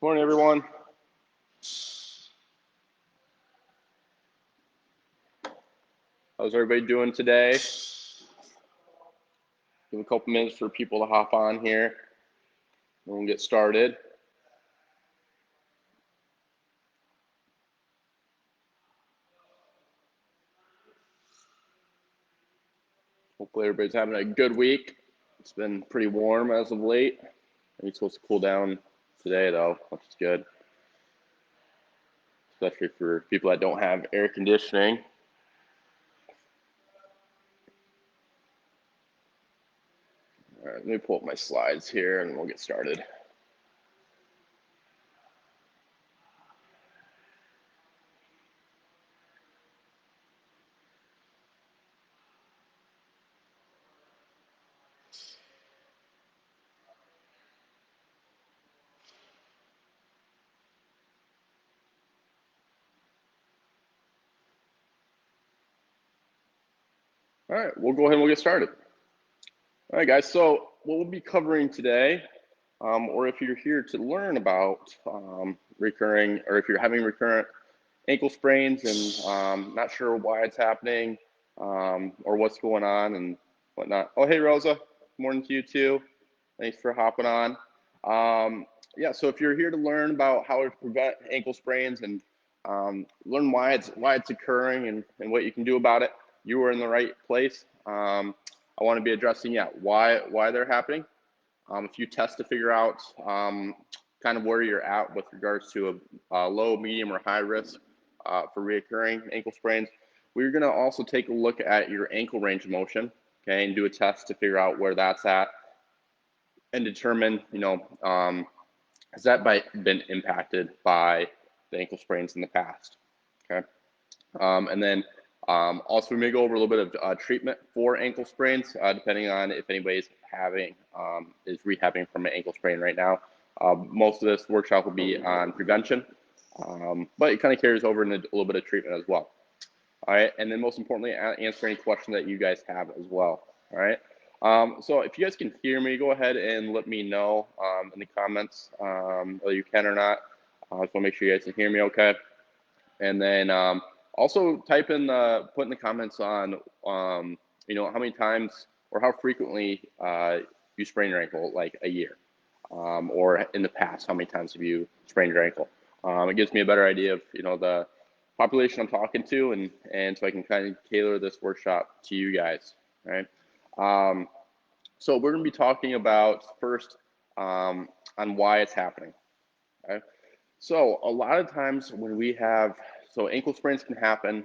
Morning, everyone. How's everybody doing today? Give a couple minutes for people to hop on here and we'll get started. Hopefully everybody's having a good week. It's been pretty warm as of late. Maybe it's supposed to cool down today though, which is good. Especially for people that don't have air conditioning. All right, let me pull up my slides here and we'll get started. All right, we'll go ahead and we'll get started. All right, guys, so what we'll be covering today, or if you're here to learn about recurring, or if you're having recurrent ankle sprains and not sure why it's happening or what's going on and whatnot. Oh, hey, Rosa. Morning to you, too. Thanks for hopping on. Yeah, so if you're here to learn about how to prevent ankle sprains and learn why it's occurring and what you can do about it, you are in the right place. I want to be addressing, why they're happening. A few tests to figure out kind of where you're at with regards to a low, medium, or high risk for reoccurring ankle sprains. We're going to also take a look at your ankle range of motion, okay, and do a test to figure out where that's at and determine, has that been impacted by the ankle sprains in the past, okay? And then also we may go over a little bit of treatment for ankle sprains, depending on if anybody's is rehabbing from an ankle sprain right now. Most of this workshop will be on prevention, but it kind of carries over in a little bit of treatment as well. All right, and then most importantly, answer any question that you guys have as well. All right, so if you guys can hear me, go ahead and let me know in the comments whether you can or not. I just want to make sure you guys can hear me okay. And then also type in put in the comments on how many times or how frequently you sprain your ankle, like a year, or in the past, how many times have you sprained your ankle? It gives me a better idea of the population I'm talking to, and so I can kind of tailor this workshop to you guys, right? So we're going to be talking about first on why it's happening. Okay? So a lot of times when we have ankle sprains can happen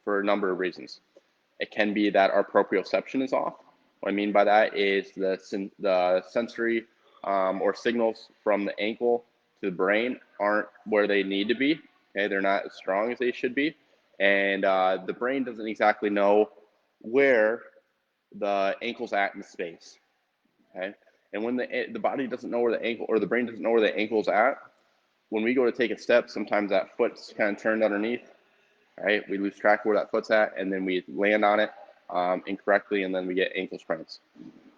for a number of reasons. It can be that our proprioception is off. What I mean by that is the sensory or signals from the ankle to the brain aren't where they need to be. Okay, they're not as strong as they should be, and the brain doesn't exactly know where the ankle's at in space. Okay, and when the body doesn't know where the ankle, or the brain doesn't know where the ankle's at, when we go to take a step, sometimes that foot's kind of turned underneath. Right, we lose track of where that foot's at, and then we land on it incorrectly, and then we get ankle sprains.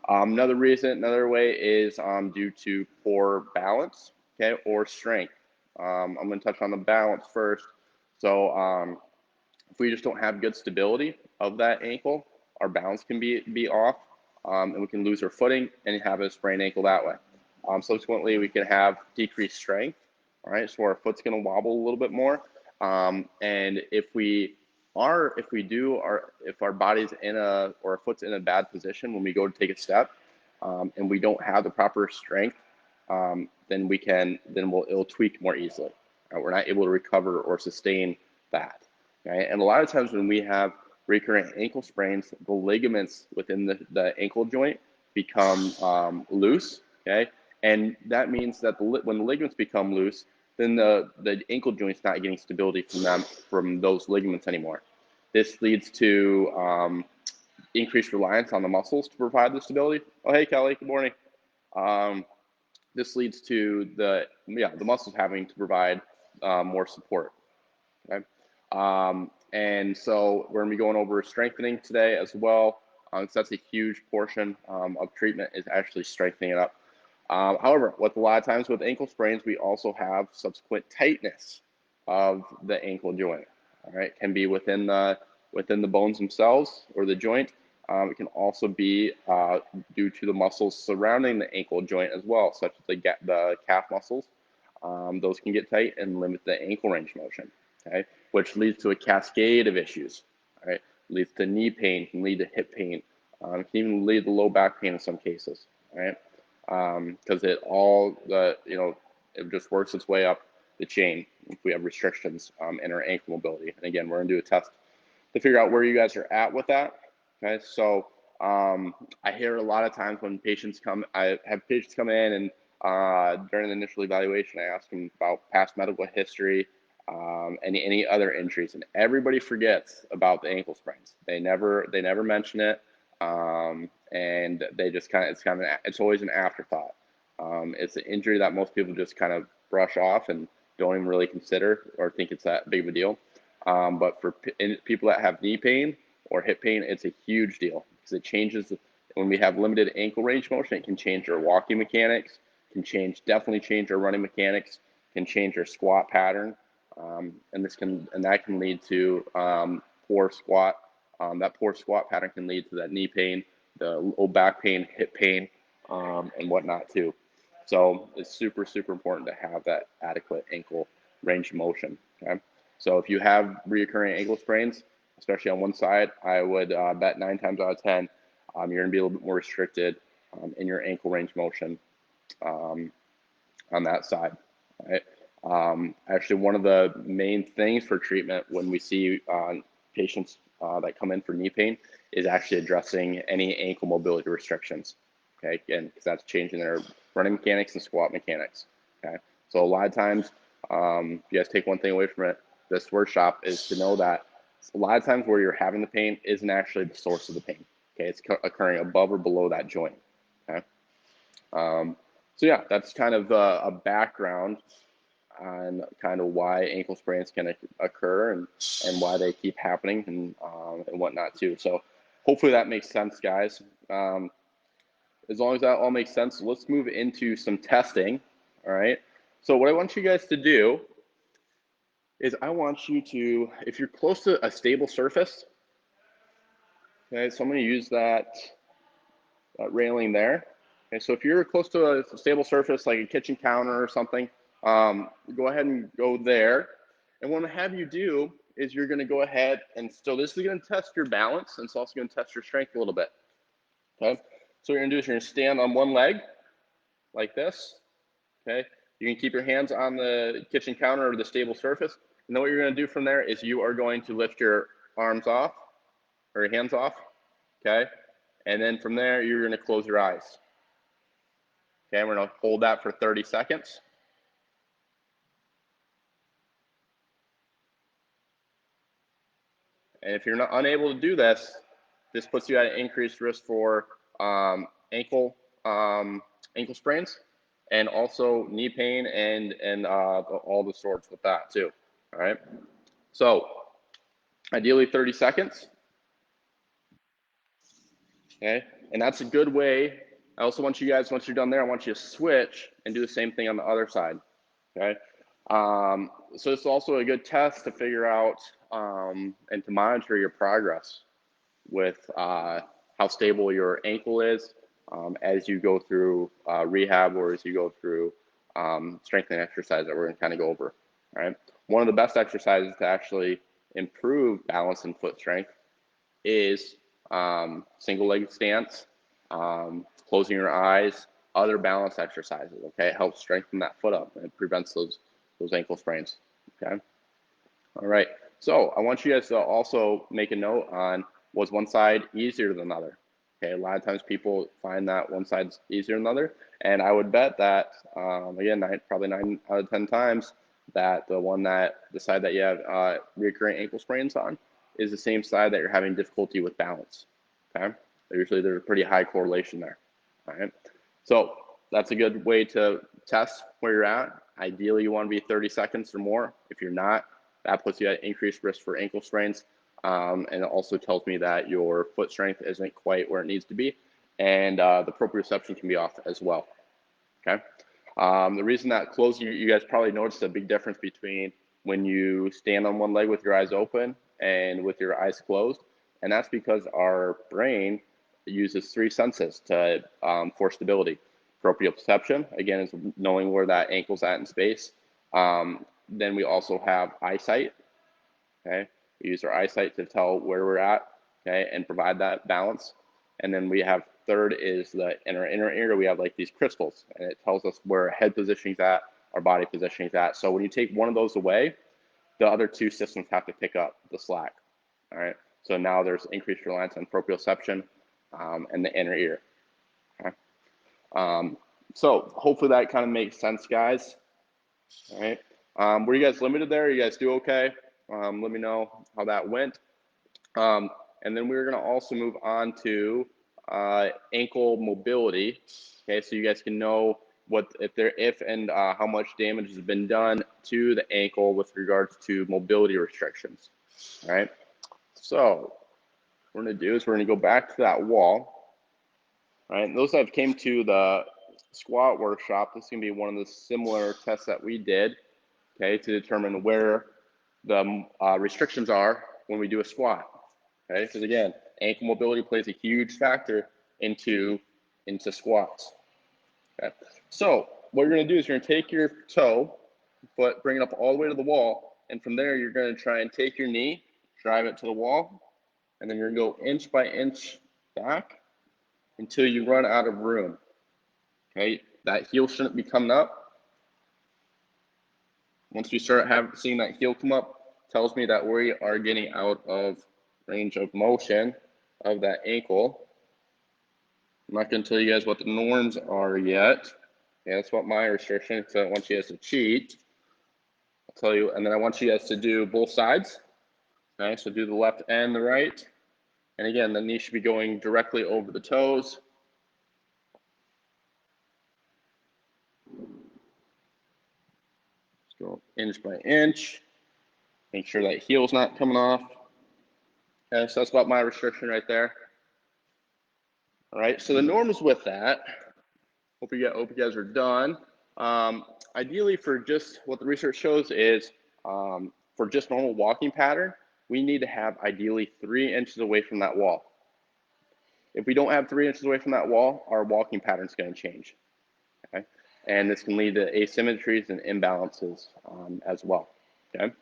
Another way is due to poor balance, okay, or strength. I'm going to touch on the balance first. So if we just don't have good stability of that ankle, our balance can be off, and we can lose our footing and have a sprained ankle that way. Subsequently, we can have decreased strength. All right, so our foot's going to wobble a little bit more, and if our body's or our foot's in a bad position when we go to take a step, and we don't have the proper strength, then it'll tweak more easily. We're not able to recover or sustain that. Okay? And a lot of times when we have recurrent ankle sprains, the ligaments within the ankle joint become loose. Okay, and that means that when the ligaments become loose, then the ankle joint's not getting stability from those ligaments anymore. This leads to increased reliance on the muscles to provide the stability. Oh, hey, Kelly, good morning. This leads to the muscles having to provide more support. Okay, and so we're going to be going over strengthening today as well. So that's a huge portion of treatment, is actually strengthening it up. However, with a lot of times with ankle sprains, we also have subsequent tightness of the ankle joint. All right, can be within the bones themselves or the joint. It can also be due to the muscles surrounding the ankle joint as well, such as the calf muscles. Those can get tight and limit the ankle range motion. Okay, which leads to a cascade of issues. All right, leads to knee pain, can lead to hip pain, can even lead to low back pain in some cases. All right, because it just works its way up the chain if we have restrictions in our ankle mobility. And again, we're gonna do a test to figure out where you guys are at with that. Okay, so I hear a lot of times when I have patients come in and during the initial evaluation, I ask them about past medical history, any other injuries, and everybody forgets about the ankle sprains. They never mention it, and they just it's always an afterthought. It's an injury that most people just kind of brush off and don't even really consider or think it's that big of a deal. But for people that have knee pain or hip pain, it's a huge deal because it changes. When we have limited ankle range motion, it can change our walking mechanics, definitely change our running mechanics, can change our squat pattern, and that can lead to poor squat. That poor squat pattern can lead to that knee pain, the low back pain, hip pain, and whatnot too. So it's super, super important to have that adequate ankle range of motion. Okay. So if you have reoccurring ankle sprains, especially on one side, I would bet 9 times out of 10, you're going to be a little bit more restricted in your ankle range motion on that side. Right? Actually, one of the main things for treatment when we see patients that come in for knee pain is actually addressing any ankle mobility restrictions. Okay, again, because that's changing their running mechanics and squat mechanics. Okay, so a lot of times, you guys take one thing away from this workshop is to know that a lot of times where you're having the pain isn't actually the source of the pain. Okay, it's occurring above or below that joint. Okay, so yeah, that's kind of a background on kind of why ankle sprains can occur and why they keep happening and whatnot too. So hopefully that makes sense, guys. As long as that all makes sense, let's move into some testing. All right. So what I want you guys to do is I want you to, if you're close to a stable surface, okay, so I'm going to use that railing there. Okay, so if you're close to a stable surface like a kitchen counter or something, go ahead and go there. And what I'm going to have you do is you're going to go ahead and this is going to test your balance, and it's also going to test your strength a little bit. Okay, so what you're going to do is you're going to stand on one leg like this. Okay, you can keep your hands on the kitchen counter or the stable surface. And then what you're going to do from there is you are going to lift your arms off or your hands off. Okay, and then from there you're going to close your eyes. Okay, we're going to hold that for 30 seconds. And if you're not unable to do this, this puts you at an increased risk for ankle sprains and also knee pain and all the sorts with that too. All right. So ideally 30 seconds. Okay, and that's a good way. I also want you guys, once you're done there, I want you to switch and do the same thing on the other side. Okay, so it's also a good test to figure out and to monitor your progress with how stable your ankle is as you go through rehab or as you go through strengthening exercise that we're going to kind of go over. All right, one of the best exercises to actually improve balance and foot strength is single-legged stance, closing your eyes, other balance exercises. Okay, it helps strengthen that foot up and it prevents those ankle sprains. Okay, all right. So I want you guys to also make a note on, was one side easier than the other? Okay, a lot of times people find that one side's easier than the other, and I would bet that again, probably 9 out of 10 times that the side that you have recurring ankle sprains on is the same side that you're having difficulty with balance. Okay, usually there's a pretty high correlation there. All right, so that's a good way to test where you're at. Ideally, you want to be 30 seconds or more. If you're not, that puts you at increased risk for ankle sprains, and it also tells me that your foot strength isn't quite where it needs to be, and the proprioception can be off as well. okay? The reason that closed, you guys probably noticed a big difference between when you stand on one leg with your eyes open and with your eyes closed, and that's because our brain uses three senses to for stability. Proprioception, again, is knowing where that ankle's at in space. Then we also have eyesight, okay? We use our eyesight to tell where we're at, okay, and provide that balance. And then we have third is in our inner ear, we have like these crystals, and it tells us where our head positioning's at, our body positioning's at. So when you take one of those away, the other two systems have to pick up the slack, all right? So now there's increased reliance on proprioception and the inner ear, okay? So hopefully that kind of makes sense, guys, all right? Were you guys limited there? You guys do okay? Let me know how that went. And then we're going to also move on to ankle mobility. Okay, so you guys can know if and how much damage has been done to the ankle with regards to mobility restrictions. All right. So what we're going to do is we're going to go back to that wall. All right. And those that came to the squat workshop, this is going to be one of the similar tests that we did. Okay, to determine where the restrictions are when we do a squat. Okay, because again, ankle mobility plays a huge factor into squats. Okay, so what you're going to do is you're going to take your toe, foot, bring it up all the way to the wall, and from there you're going to try and take your knee, drive it to the wall, and then you're going to go inch by inch back until you run out of room. Okay, that heel shouldn't be coming up. Once we start seeing that heel come up, tells me that we are getting out of range of motion of that ankle. I'm not going to tell you guys what the norms are yet. Yeah, that's what my restriction, so I want you guys to cheat. I'll tell you, and then I want you guys to do both sides. Okay, so do the left and the right. And again, the knee should be going directly over the toes. Just go inch by inch. Make sure that heel's not coming off. Okay, so that's about my restriction right there. All right, so the norms with that, hope you guys are done. Ideally, for just what the research shows is for just normal walking pattern, we need to have ideally 3 inches away from that wall. If we don't have 3 inches away from that wall, our walking pattern is going to change. Okay, and this can lead to asymmetries and imbalances as well. Okay.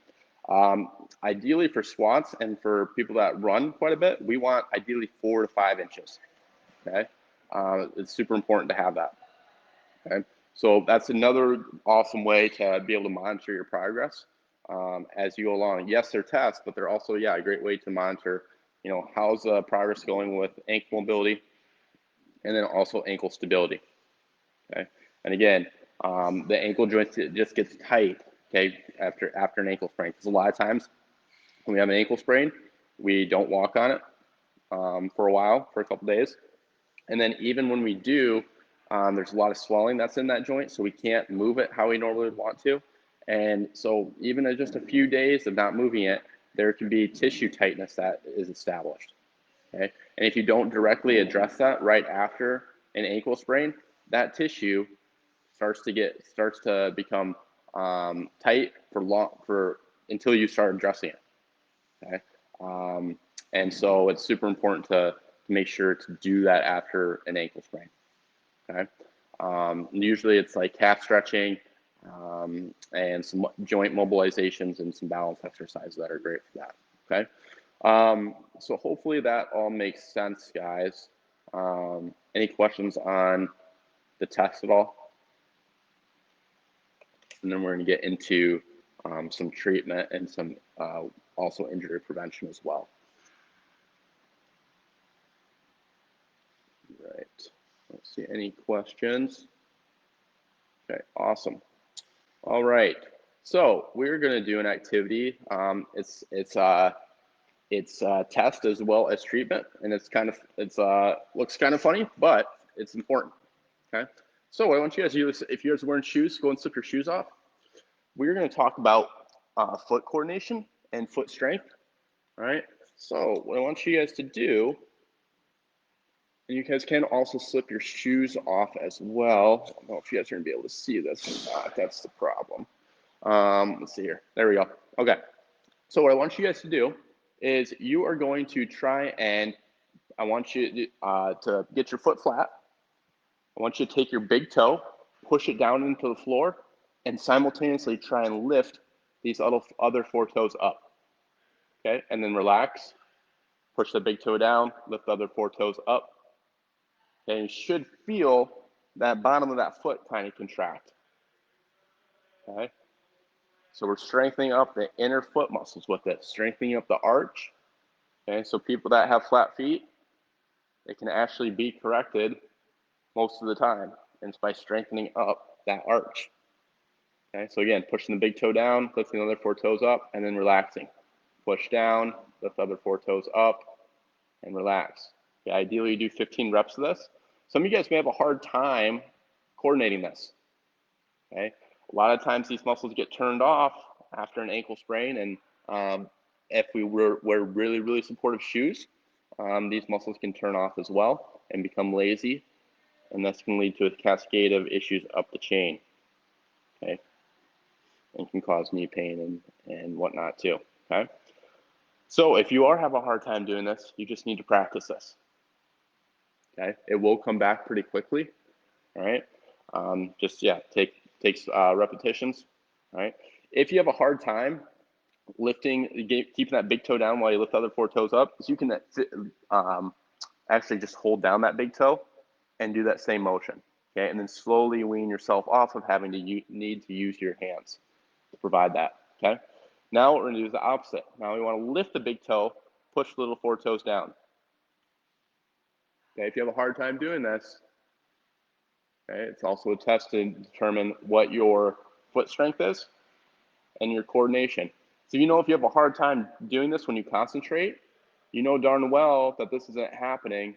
Ideally for squats and for people that run quite a bit, we want ideally 4 to 5 inches. Okay, it's super important to have that. Okay, so that's another awesome way to be able to monitor your progress as you go along. Yes, they're tests, but they're also, yeah, a great way to monitor, you know, how's progress going with ankle mobility and then also ankle stability. Okay, and again, the ankle joint just gets tight, okay, after an ankle sprain, because a lot of times when we have an ankle sprain, we don't walk on it for a while, for a couple days. And then even when we do, there's a lot of swelling that's in that joint, so we can't move it how we normally would want to. And so even in just a few days of not moving it, there can be tissue tightness that is established. Okay? And if you don't directly address that right after an ankle sprain, that tissue starts to become tight until you start addressing it. Okay? And so it's super important to make sure to do that after an ankle sprain. Okay. Usually it's like calf stretching and some joint mobilizations and some balance exercises that are great for that. Okay. So hopefully that all makes sense, guys. Any questions on the test at all? And then we're going to get into some treatment and some also injury prevention as well. Right. Let's see, any questions? Okay, awesome. All right. So we're going to do an activity. It's test as well as treatment, and looks kind of funny, but it's important. Okay. So what I want you guys to do is, if you guys are wearing shoes, go and slip your shoes off. We're going to talk about foot coordination and foot strength. All right. So what I want you guys to do And you guys can also slip your shoes off as well. I don't know if you guys are gonna be able to see this or not. That's the problem. Let's see here. There we go. Okay. So what I want you guys to do is you are going to try and I want you to get your foot flat. I want you to take your big toe, push it down into the floor, and simultaneously try and lift these other four toes up. Okay, and then relax. Push the big toe down, lift the other four toes up. And you should feel that bottom of that foot kind of contract. Okay, so we're strengthening up the inner foot muscles with it, strengthening up the arch. Okay, so people that have flat feet, it can actually be corrected most of the time, and it's by strengthening up that arch. Okay, so again, pushing the big toe down, lifting the other four toes up, and then relaxing. Push down, lift the other four toes up, and relax. Okay, ideally, you do 15 reps of this. Some of you guys may have a hard time coordinating this. Okay, a lot of times these muscles get turned off after an ankle sprain, and if we wear really, really supportive shoes, these muscles can turn off as well and become lazy, and this can lead to a cascade of issues up the chain. Okay, and can cause knee pain and whatnot too. Okay, so if you are having a hard time doing this, you just need to practice this. Okay, it will come back pretty quickly. All right, just yeah, takes repetitions. All right, if you have a hard time lifting, keeping that big toe down while you lift the other four toes up, so you can actually just hold down that big toe and do that same motion. Okay, and then slowly wean yourself off of having to need to use your hands to provide that. Okay, now what we're gonna do is the opposite. Now we want to lift the big toe, push the little four toes down. Okay, if you have a hard time doing this, okay, it's also a test to determine what your foot strength is and your coordination. So you know if you have a hard time doing this when you concentrate, you know darn well that this isn't happening.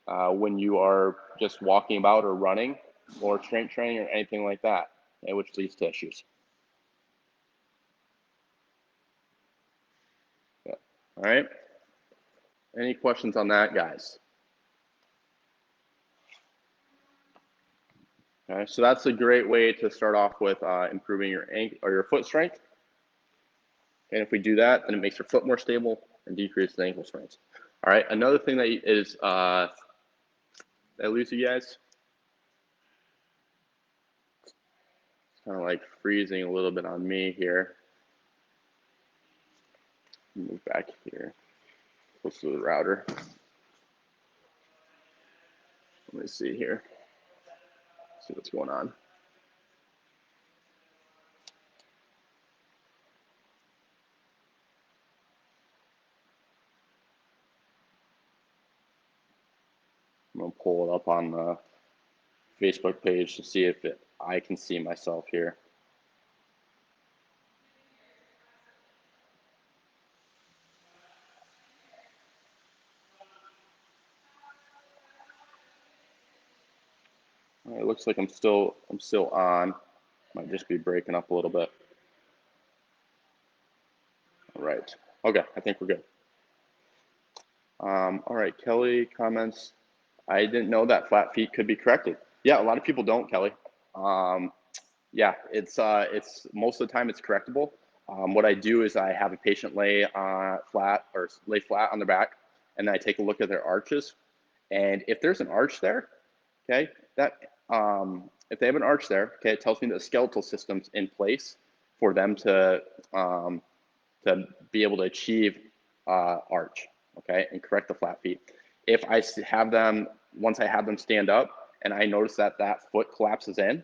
When you are just walking about or running or strength training or anything like that, okay, which leads to issues. Yeah. All right. Any questions on that, guys? Okay, so that's a great way to start off with improving your ankle or your foot strength. And if we do that, then it makes your foot more stable and decreases the ankle strains. All right, another thing that is did I lose you guys? It's kind of like freezing a little bit on me here. Move back here, close to the router. Let me see here. See what's going on. I'm gonna pull it up on the Facebook page to see if I can see myself here. It looks like I'm still on. Might just be breaking up a little bit. All right. Okay, I think we're good. All right, Kelly comments. I didn't know that flat feet could be corrected. Yeah, a lot of people don't, Kelly. Yeah, it's most of the time it's correctable. What I do is I have a patient lay flat on their back, and then I take a look at their arches. And if there's an arch there, okay, if they have an arch there, okay, it tells me that the skeletal system's in place for them to be able to achieve arch, okay, and correct the flat feet. If I have them, once I have them stand up and I notice that that foot collapses in,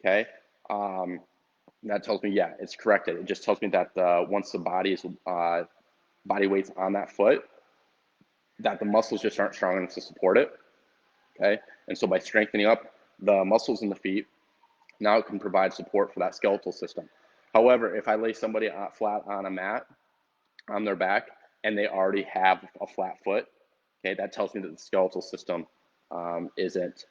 okay, that tells me, yeah, it's corrected. It just tells me that once the body weight's on that foot, that the muscles just aren't strong enough to support it, okay? And so by strengthening up the muscles in the feet, now it can provide support for that skeletal system. However, if I lay somebody flat on a mat on their back and they already have a flat foot, okay, that tells me that the skeletal system isn't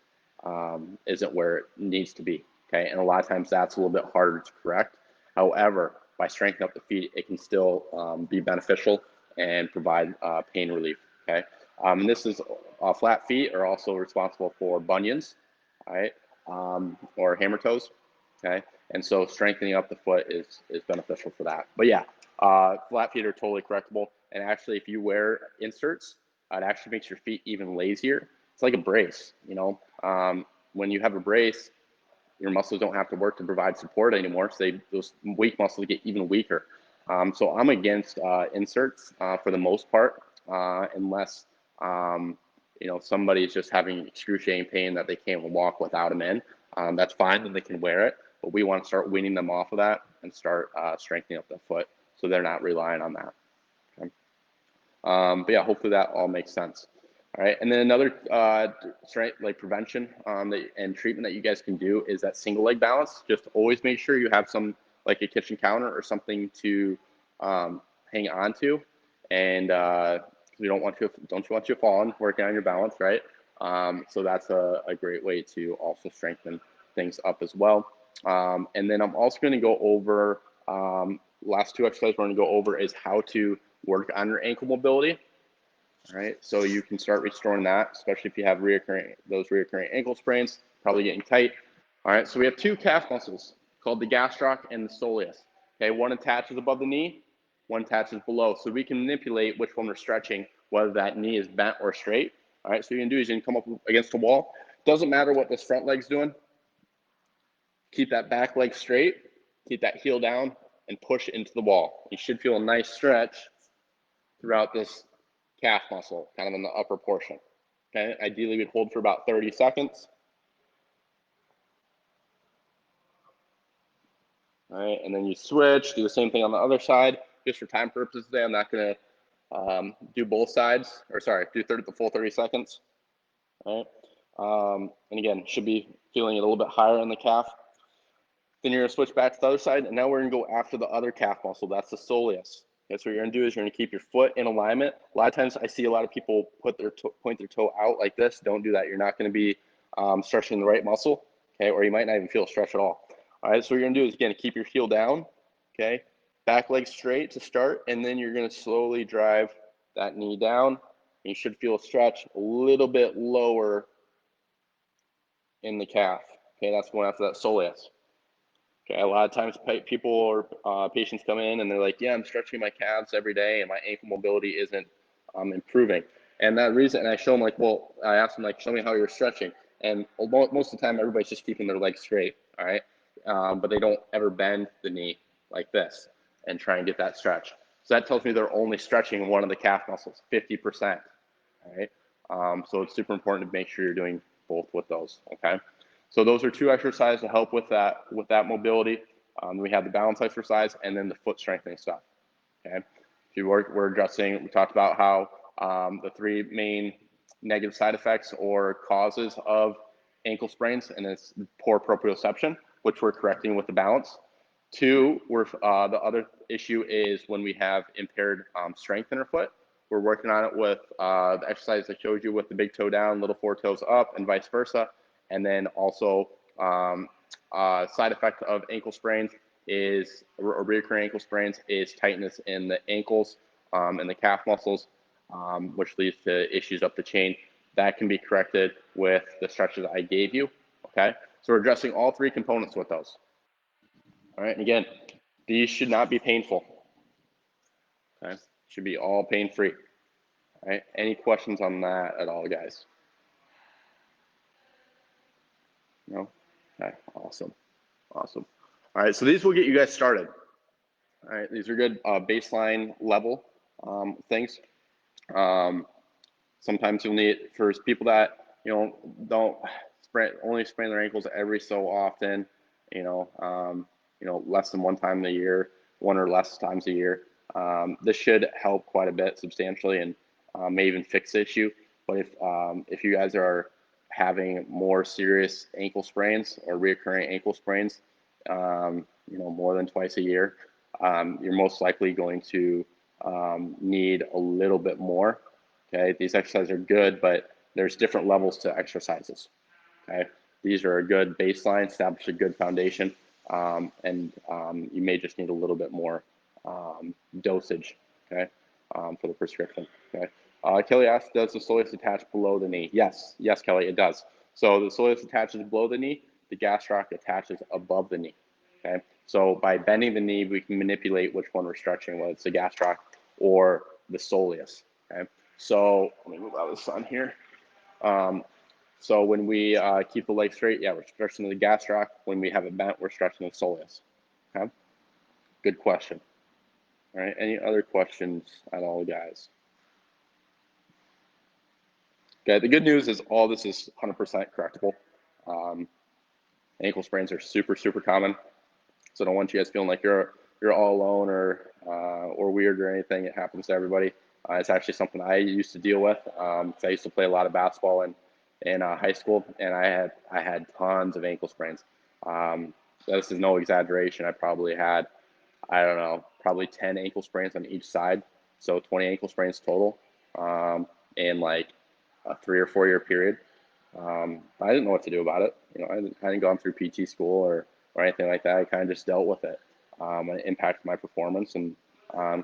where it needs to be, okay? And a lot of times that's a little bit harder to correct. However, by strengthening up the feet, it can still be beneficial and provide pain relief. Okay, and this is flat feet are also responsible for bunions, all right, or hammer toes. Okay, and so strengthening up the foot is beneficial for that. But yeah, flat feet are totally correctable. And actually, if you wear inserts, it actually makes your feet even lazier. It's like a brace, you know. When you have a brace, your muscles don't have to work to provide support anymore. So those weak muscles get even weaker. So I'm against inserts for the most part, unless you know, somebody's just having excruciating pain that they can't walk without them in. That's fine, then they can wear it. But we want to start weaning them off of that and start strengthening up the foot so they're not relying on that. Okay? But yeah, hopefully that all makes sense. All right, and then another strength, like prevention and treatment that you guys can do is that single leg balance. Just always make sure you have some, like a kitchen counter or something to hang on to, and we don't want you falling working on your balance, right? So that's a great way to also strengthen things up as well. And then I'm also going to go over last two exercises we're going to go over is how to work on your ankle mobility. All right, so you can start restoring that, especially if you have those reoccurring ankle sprains, probably getting tight. All right, so we have two calf muscles called the gastroc and the soleus. Okay, one attaches above the knee, one attaches below. So we can manipulate which one we're stretching, whether that knee is bent or straight. All right, so what you can do is you can come up against a wall. Doesn't matter what this front leg's doing. Keep that back leg straight, keep that heel down, and push into the wall. You should feel a nice stretch throughout this calf muscle, kind of in the upper portion. Okay, ideally we'd hold for about 30 seconds. All right, and then you switch, do the same thing on the other side. Just for time purposes today, I'm not gonna do both sides, or sorry, do the full 30 seconds. All right, and again, should be feeling it a little bit higher in the calf. Then you're gonna switch back to the other side, and now we're gonna go after the other calf muscle, that's the soleus. That's what you're gonna do is you're gonna keep your foot in alignment. A lot of times I see a lot of people point their toe out like this. Don't do that. You're not gonna be stretching the right muscle, okay? Or you might not even feel a stretch at all. All right, so what you're gonna do is again, keep your heel down, okay? Back leg straight to start, and then you're gonna slowly drive that knee down. You should feel a stretch a little bit lower in the calf. Okay, that's going after that soleus. Okay, a lot of times people or patients come in and they're like, yeah, I'm stretching my calves every day and my ankle mobility isn't improving. And that reason, and I show them like, well, I ask them like, show me how you're stretching. And most of the time, everybody's just keeping their legs straight, all right? But they don't ever bend the knee like this and try and get that stretch. So that tells me they're only stretching one of the calf muscles, 50%, all right? So it's super important to make sure you're doing both with those, okay? So those are two exercises to help with that mobility. We have the balance exercise and then the foot strengthening stuff. Okay. If you we're addressing, we talked about how the three main negative side effects or causes of ankle sprains, and it's poor proprioception, which we're correcting with the balance. Two, the other issue is when we have impaired strength in our foot. We're working on it with the exercise I showed you with the big toe down, little four toes up, and vice versa. And then also side effect of ankle sprains is, or recurring ankle sprains, is tightness in the ankles and the calf muscles, which leads to issues up the chain. That can be corrected with the stretches I gave you, okay? So we're addressing all three components with those. All right, and again, these should not be painful, okay? Should be all pain-free, all right? Any questions on that at all, guys? No? Okay, awesome, awesome. All right, so these will get you guys started. All right, these are good baseline level things. Sometimes you'll need, for people that, you know, don't only sprain their ankles every so often, you know, less than one time a year, one or less times a year. This should help quite a bit substantially and may even fix the issue. But if you guys are having more serious ankle sprains or reoccurring ankle sprains, you know, more than twice a year, you're most likely going to need a little bit more. Okay, these exercises are good, but there's different levels to exercises. Okay, these are a good baseline, establish a good foundation, and you may just need a little bit more dosage. Okay, for the prescription. Okay. Kelly asked, does the soleus attach below the knee? Yes, Kelly, it does. So the soleus attaches below the knee, the gastroc attaches above the knee. Okay. So by bending the knee, we can manipulate which one we're stretching, whether it's the gastroc or the soleus. Okay. So let me move out of the sun here. So when we keep the leg straight, yeah, we're stretching the gastroc. When we have it bent, we're stretching the soleus. Okay. Good question. All right. Any other questions at all, guys? Okay. The good news is all this is 100% correctable. Ankle sprains are super, super common. So I don't want you guys feeling like you're all alone or weird or anything. It happens to everybody. It's actually something I used to deal with. I used to play a lot of basketball in high school, and I had tons of ankle sprains. This is no exaggeration. I probably had, I don't know, probably 10 ankle sprains on each side, so 20 ankle sprains total in like a 3 or 4 year period. I didn't know what to do about it. You know, I hadn't gone through PT school or anything like that. I kind of just dealt with it. It impacted my performance and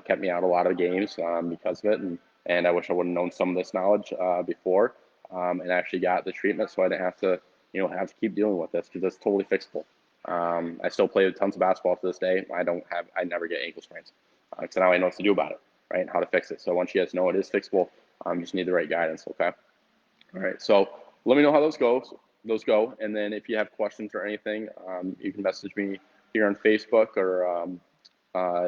kept me out a lot of games because of it. And I wish I would have known some of this knowledge before and actually got the treatment so I didn't have to, have to keep dealing with this because it's totally fixable. I still play tons of basketball to this day. I never get ankle sprains. So now I know what to do about it, right? And how to fix it. So once you guys know it is fixable, you just need the right guidance, okay? All right, so let me know how those go, and then if you have questions or anything, you can message me here on Facebook, or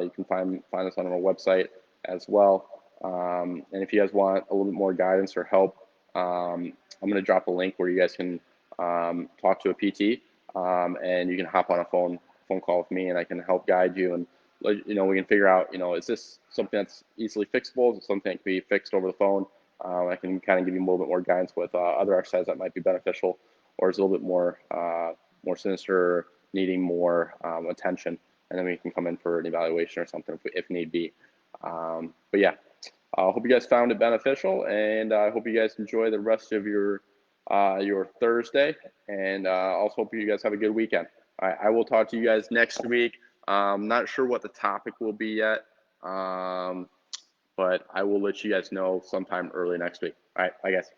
you can find us on our website as well. And if you guys want a little bit more guidance or help, I'm going to drop a link where you guys can talk to a PT, and you can hop on a phone call with me, and I can help guide you, and we can figure out, is this something that's easily fixable? Is it something that can be fixed over the phone? I can kind of give you a little bit more guidance with other exercises that might be beneficial, or is a little bit more sinister, needing more attention, and then we can come in for an evaluation or something if need be. But yeah, I hope you guys found it beneficial, and I hope you guys enjoy the rest of your Thursday, and also hope you guys have a good weekend. All right, I will talk to you guys next week. Not sure what the topic will be yet. But I will let you guys know sometime early next week. All right, bye guys.